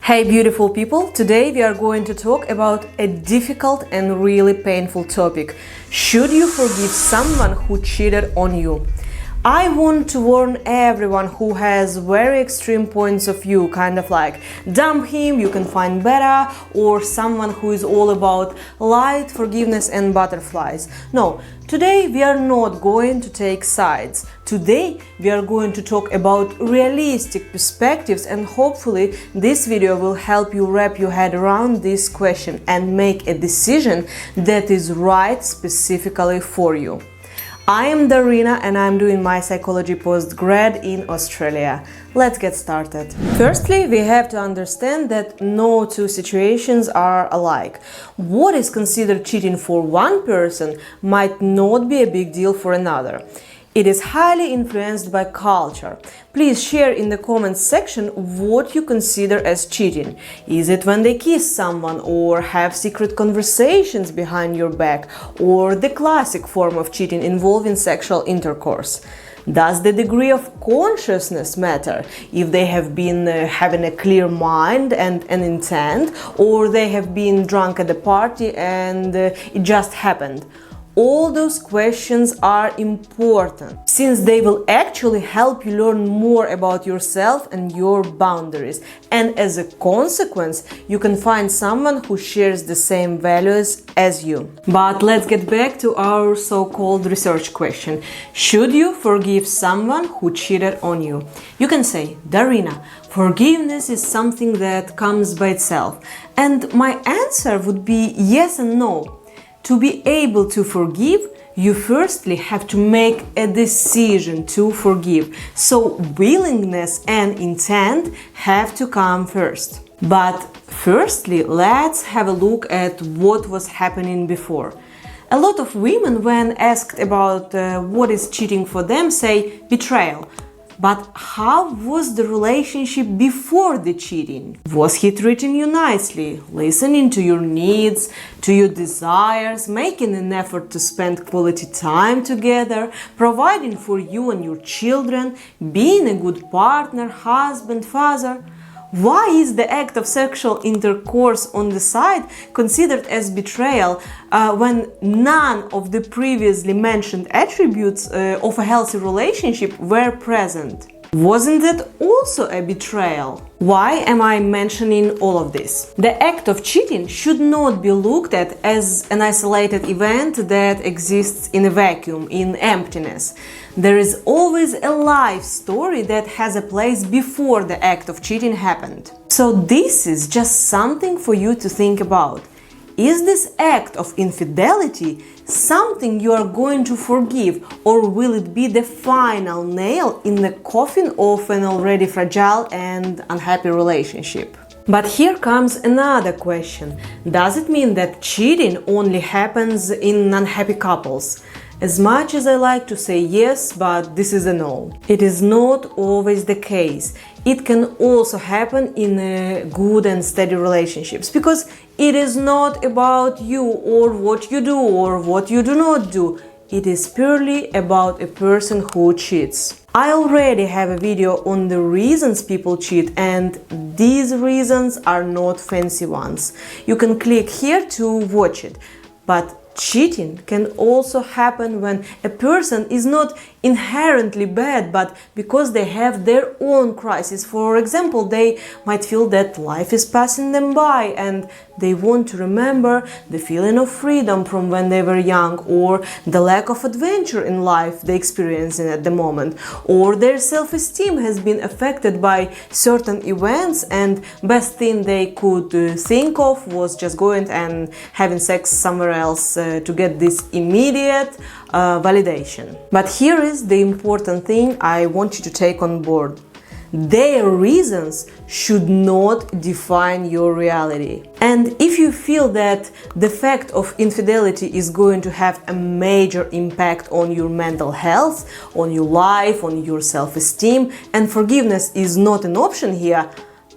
Hey beautiful people, today we are going to talk about a difficult and really painful topic. Should you forgive someone who cheated on you? I want to warn everyone who has very extreme points of view, kind of like dump him, you can find better, or someone who is all about light, forgiveness and butterflies. No, today we are not going to take sides. Today we are going to talk about realistic perspectives, and hopefully this video will help you wrap your head around this question and make a decision that is right specifically for you. I am Darina and I'm doing my psychology postgrad in Australia. Let's get started. Firstly, we have to understand that no two situations are alike. What is considered cheating for one person might not be a big deal for another. It is highly influenced by culture. Please share in the comments section what you consider as cheating. Is it when they kiss someone or have secret conversations behind your back, or the classic form of cheating involving sexual intercourse? Does the degree of consciousness matter? If they have been having a clear mind and an intent, or they have been drunk at a party and it just happened? All those questions are important, since they will actually help you learn more about yourself and your boundaries. And as a consequence, you can find someone who shares the same values as you. But let's get back to our so-called research question. Should you forgive someone who cheated on you? You can say, Darina, forgiveness is something that comes by itself. And my answer would be yes and no. To be able to forgive, you firstly have to make a decision to forgive. So willingness and intent have to come first. But firstly, let's have a look at what was happening before. A lot of women, when asked about what is cheating for them, say betrayal. But how was the relationship before the cheating? Was he treating you nicely, listening to your needs, to your desires, making an effort to spend quality time together, providing for you and your children, being a good partner, husband, father? Why is the act of sexual intercourse on the side considered as betrayal when none of the previously mentioned attributes of a healthy relationship were present? Wasn't that also a betrayal? Why am I mentioning all of this? The act of cheating should not be looked at as an isolated event that exists in a vacuum, in emptiness. There is always a life story that has a place before the act of cheating happened. So this is just something for you to think about. Is this act of infidelity something you are going to forgive, or will it be the final nail in the coffin of an already fragile and unhappy relationship? But here comes another question. Does it mean that cheating only happens in unhappy couples? As much as I like to say yes, but this is a no. It is not always the case. It can also happen in good and steady relationships, because it is not about you or what you do or what you do not do. It is purely about a person who cheats. I already have a video on the reasons people cheat, and these reasons are not fancy ones. You can click here to watch it. But cheating can also happen when a person is not inherently bad, but because they have their own crisis. For example, they might feel that life is passing them by and they want to remember the feeling of freedom from when they were young, or the lack of adventure in life they experience at the moment, or their self-esteem has been affected by certain events and best thing they could think of was just going and having sex somewhere else to get this immediate validation. But here is the important thing I want you to take on board. Their reasons should not define your reality. And if you feel that the fact of infidelity is going to have a major impact on your mental health, on your life, on your self-esteem, and forgiveness is not an option here,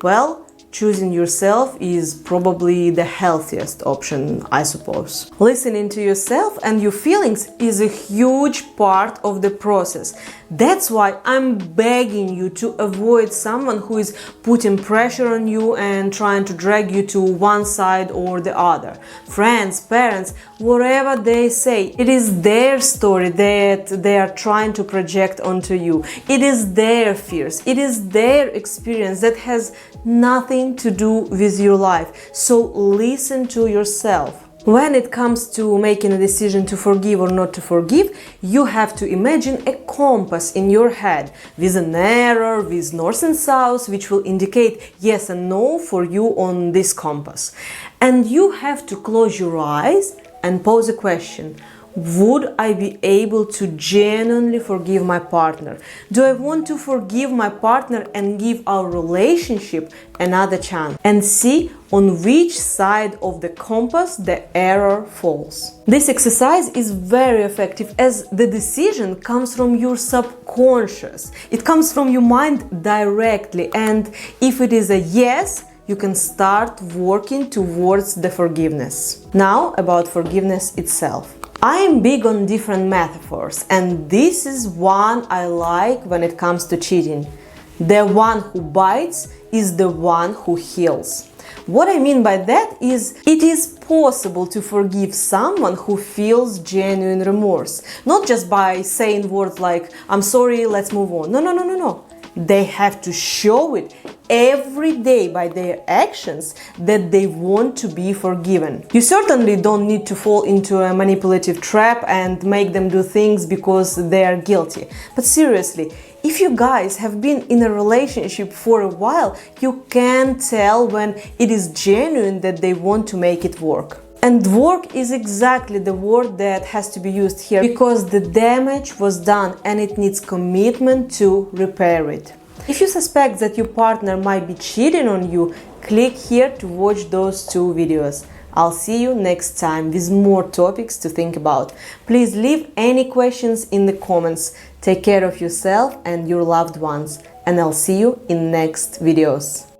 well, choosing yourself is probably the healthiest option, I suppose. Listening to yourself and your feelings is a huge part of the process. That's why I'm begging you to avoid someone who is putting pressure on you and trying to drag you to one side or the other. Friends, parents, whatever they say, it is their story that they are trying to project onto you. It is their fears, it is their experience that has nothing to do with your life. So listen to yourself. When it comes to making a decision to forgive or not to forgive, you have to imagine a compass in your head with an arrow, with north and south, which will indicate yes and no for you on this compass. And you have to close your eyes and pose a question. Would I be able to genuinely forgive my partner? Do I want to forgive my partner and give our relationship another chance? And see on which side of the compass the arrow falls. This exercise is very effective as the decision comes from your subconscious. It comes from your mind directly, and if it is a yes, you can start working towards the forgiveness. Now about forgiveness itself. I am big on different metaphors, and this is one I like when it comes to cheating. The one who bites is the one who heals. What I mean by that is, it is possible to forgive someone who feels genuine remorse, not just by saying words like, I'm sorry, let's move on. No. They have to show it every day by their actions that they want to be forgiven. You certainly don't need to fall into a manipulative trap and make them do things because they are guilty. But seriously, if you guys have been in a relationship for a while, you can tell when it is genuine that they want to make it work. And work is exactly the word that has to be used here, because the damage was done and it needs commitment to repair it. If you suspect that your partner might be cheating on you, click here to watch those two videos. I'll see you next time with more topics to think about. Please leave any questions in the comments. Take care of yourself and your loved ones, and I'll see you in next videos.